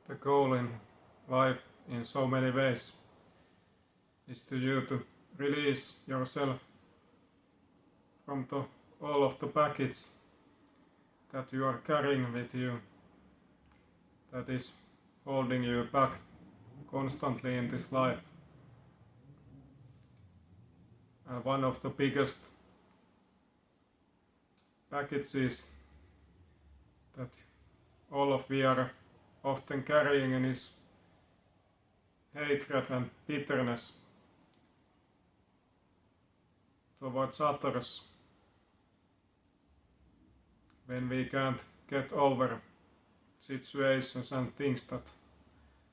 The goal in life in so many ways is to you to release yourself from all of the baggage that you are carrying with you, that is holding you back constantly in this life. And one of the biggest packages that all of we are often carrying is hatred and bitterness towards others, when we can't get over situations and things that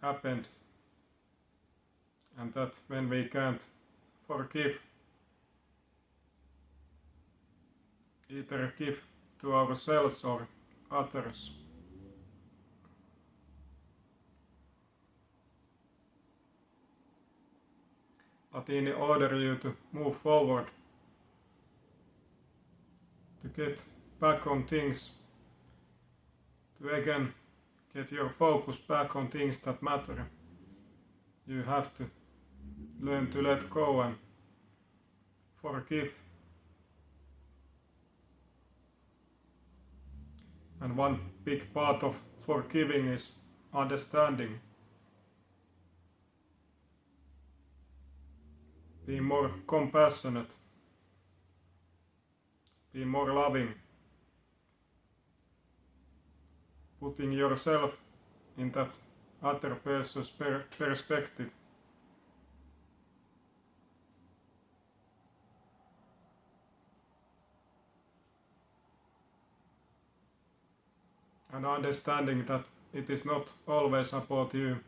happened, and that when we can't forgive, either give to ourselves or others. But in order you to move forward, to get back on things, to again get your focus back on things that matter, you have to learn to let go and forgive. And one big part of forgiving is understanding. Be more compassionate. Be more loving. Putting yourself in that other person's perspective. And understanding that it is not always about you.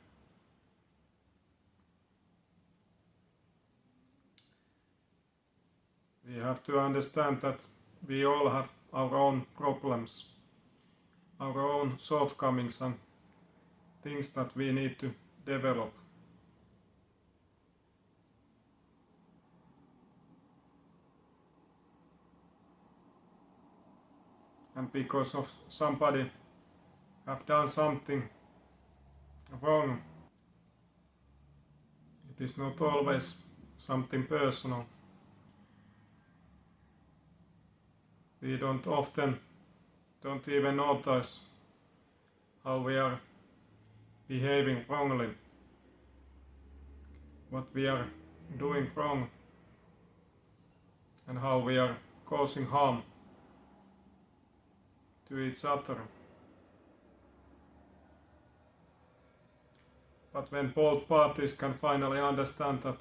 We have to understand that we all have our own problems, our own shortcomings and things that we need to develop. And because of somebody have done something wrong, it is not always something personal. We don't even notice how we are behaving wrongly, what we are doing wrong, and how we are causing harm to each other. But when both parties can finally understand that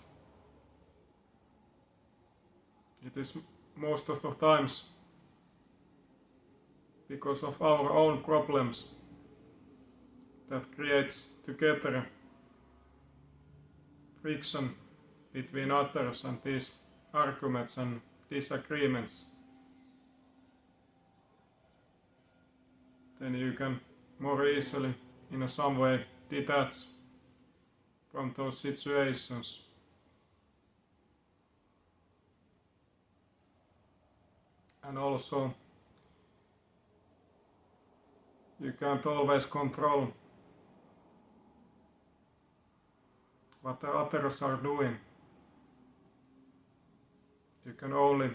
it is most of the times because of our own problems that creates together friction between others and these arguments and disagreements, then you can more easily in some way detach from those situations. And also, you can't always control what the others are doing. You can only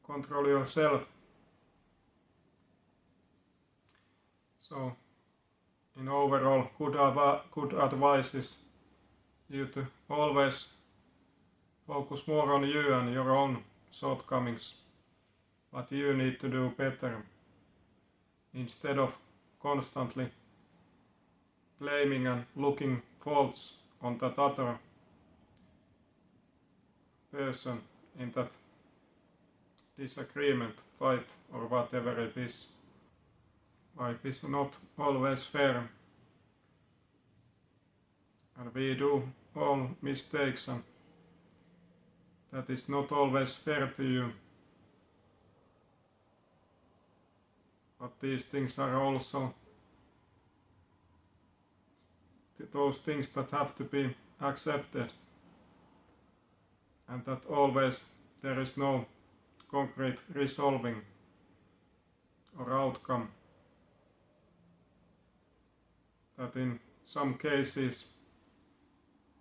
control yourself. So, in overall, good advice is you to always focus more on you and your own shortcomings, what you need to do better, instead of constantly blaming and looking faults on that other person in that disagreement, fight, or whatever it is. Life is not always fair, and we do all mistakes, and that is not always fair to you. But these things are also those things that have to be accepted, and that always there is no concrete resolving or outcome. that in some cases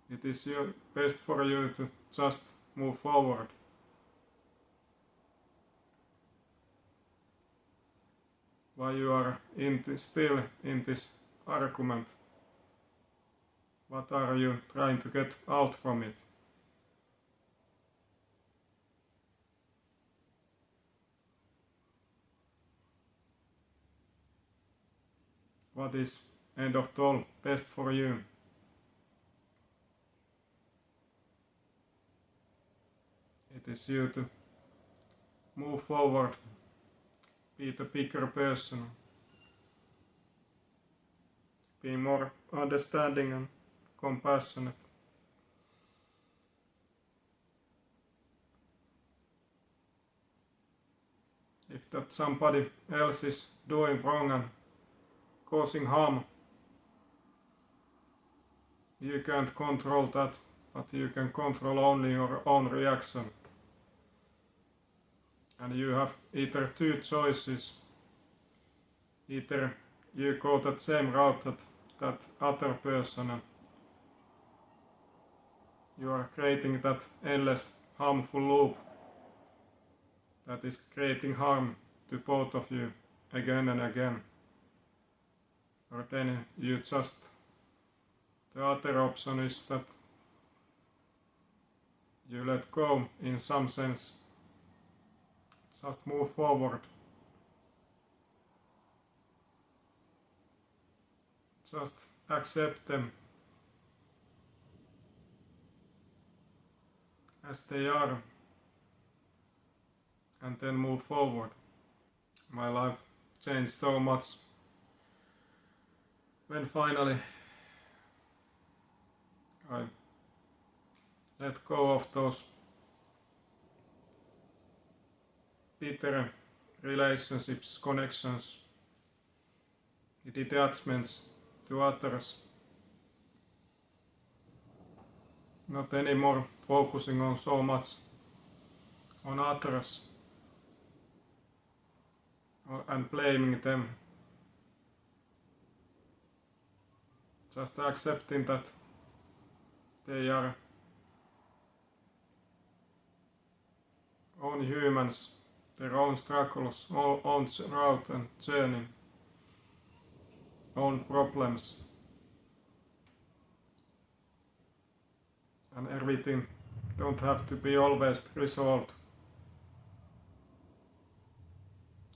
it is best for you to just move forward. Why you are still in this argument? What are you trying to get out from it? What is end of all best for you? It is you to move forward, be the bigger person, be more understanding and compassionate. If that somebody else is doing wrong and causing harm, you can't control that, but you can control only your own reaction. And you have either two choices. Either you go that same route that other person and you are creating that endless harmful loop that is creating harm to both of you again and again. Or then you just, the other option is that you let go in some sense, just move forward. Just accept them as they are and then move forward. My life changed so much when finally I let go of those bitter relationships, connections, detachments to others. Not anymore focusing on so much on others and blaming them. Just accepting that they are own humans, their own struggles, own route and journey, own problems. And everything don't have to be always resolved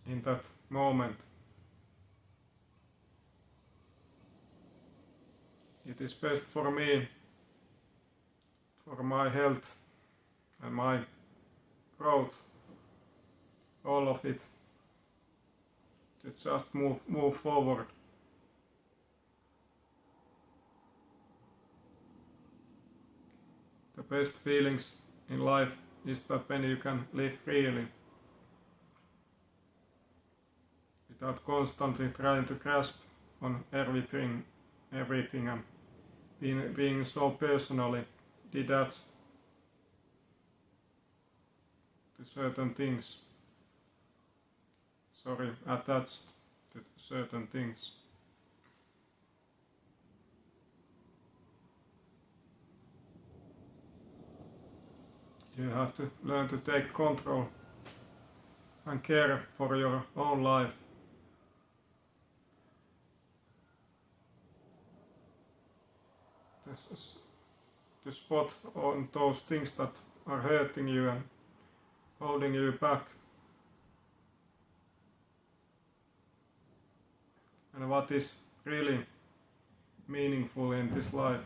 in that moment. It is best for me, for my health and my growth, all of it, to just move forward. The best feelings in life is that when you can live freely, without constantly trying to grasp on everything and being so personally detached to certain things. Attached to certain things. You have to learn to take control and care for your own life. To spot on those things that are hurting you and holding you back. And what is really meaningful in this life.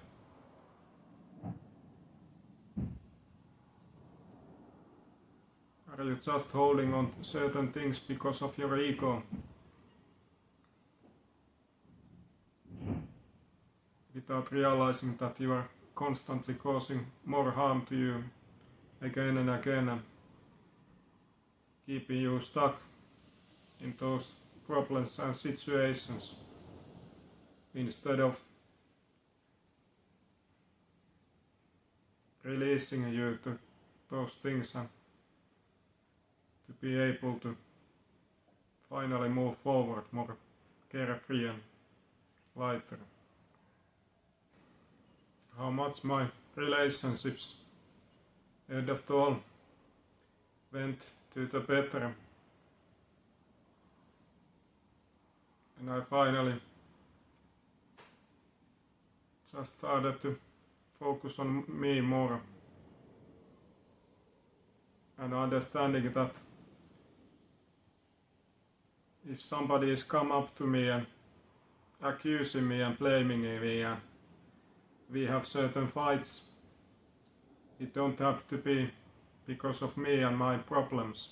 Are you just holding on to certain things because of your ego? Without realizing that you are constantly causing more harm to you again and again and keeping you stuck in those problems and situations instead of releasing you to those things and to be able to finally move forward more carefree and lighter. how much my relationships end of all went to the better, and I finally just started to focus on me more and understanding that if somebody is come up to me and accusing me and blaming me and we have certain fights, it don't have to be because of me and my problems.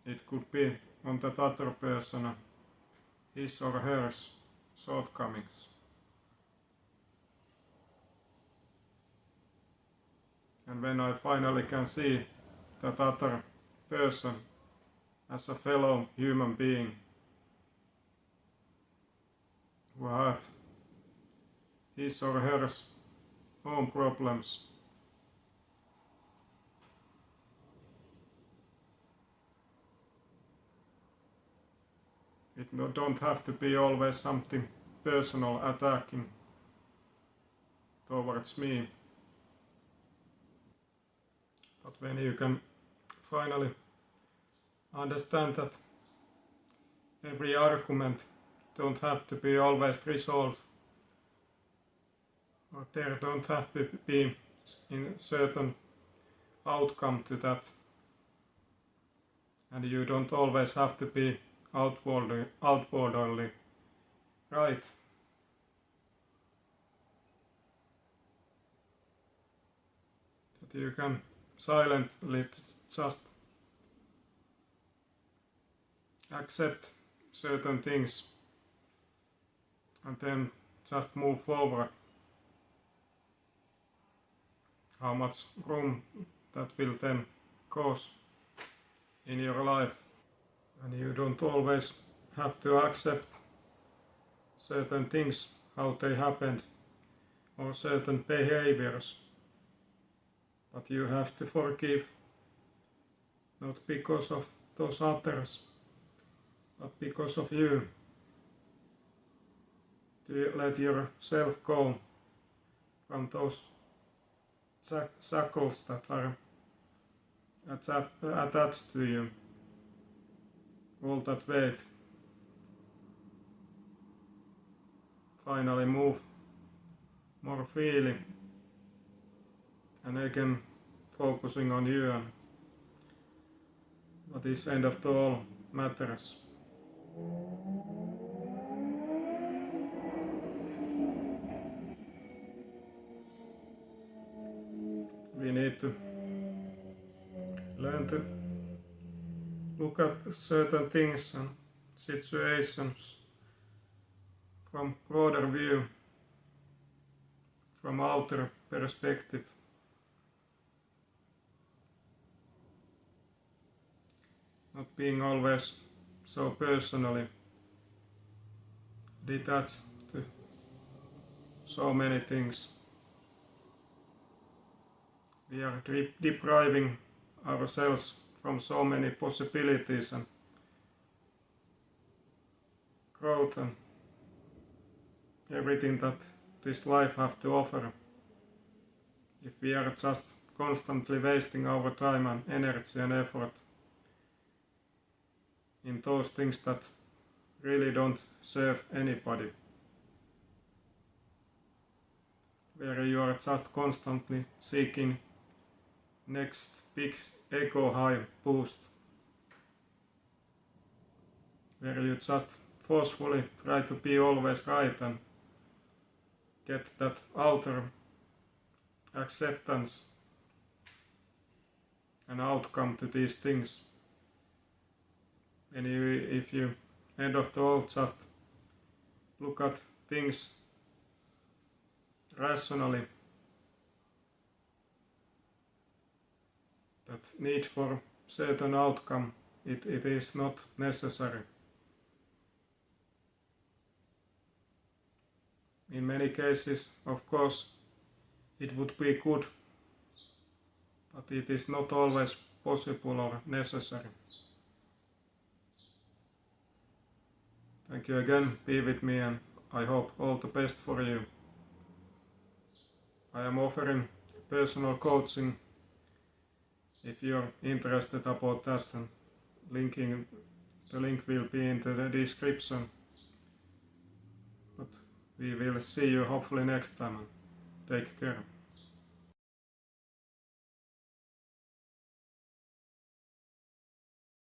It could be on that other person, his or her shortcomings. And when I finally can see that other person as a fellow human being who have his or her own problems, it don't have to be always something personal attacking towards me. But when you can finally understand that every argument don't have to be always resolved, or there don't have to be in certain outcome to that, and you don't always have to be outwardly right. That you can silently just accept certain things and then just move forward. How much room that will then cause in your life. And you don't always have to accept certain things, how they happened, or certain behaviors. But you have to forgive, not because of those others, but because of you. To let yourself go from those shackles that are attached to you, all that weight. Finally move more freely and again focusing on you and what is end of the all matters. We need to learn to look at certain things and situations from broader view, from outer perspective. Not being always so personally detached to so many things. We are depriving ourselves from so many possibilities and growth and everything that this life has to offer. If we are just constantly wasting our time and energy and effort in those things that really don't serve anybody, where you are just constantly seeking next big ego high boost, where you just forcefully try to be always right and get that outer acceptance and outcome to these things. And if you end of the all just look at things rationally, that need for certain outcome, it is not necessary. In many cases, of course, it would be good, but it is not always possible or necessary. Thank you again, be with me and I hope all the best for you. I am offering personal coaching if you're interested about that, and the link will be in the description. But we will see you hopefully next time, and take care.